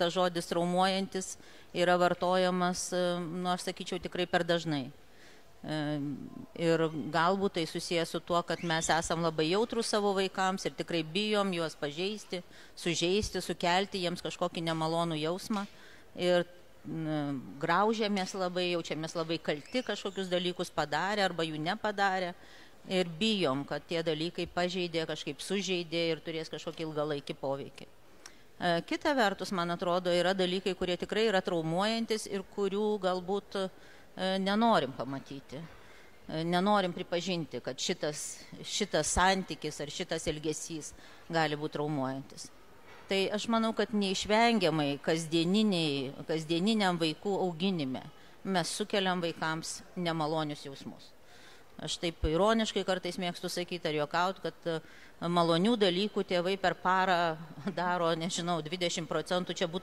tas žodis traumuojantis yra vartojamas, aš sakyčiau, tikrai per dažnai. Ir galbūt tai susijęs su tuo, kad mes esam labai jautrus savo vaikams ir tikrai bijom juos pažeisti, sužeisti, sukelti jiems kažkokį nemalonų jausmą. Ir graužiamės labai, jaučiamės labai kalti, kažkokius dalykus padarė arba jų nepadarė. Ir bijom, kad tie dalykai pažeidė, kažkaip sužeidė ir turės kažkokį ilgalaikį poveikį. Kita vertus, man atrodo, yra dalykai, kurie tikrai yra traumuojantis ir kurių galbūt nenorim pamatyti. Nenorim pripažinti, kad šitas santykis ar šitas elgesys gali būti traumuojantis. Tai aš manau, kad neišvengiamai kasdieniniam vaikų auginime mes sukeliam vaikams nemalonius jausmus. Aš taip ironiškai kartais mėgstu sakyti ar juokauti, kad malonių dalykų tėvai per parą daro, nežinau, 20%, čia būtų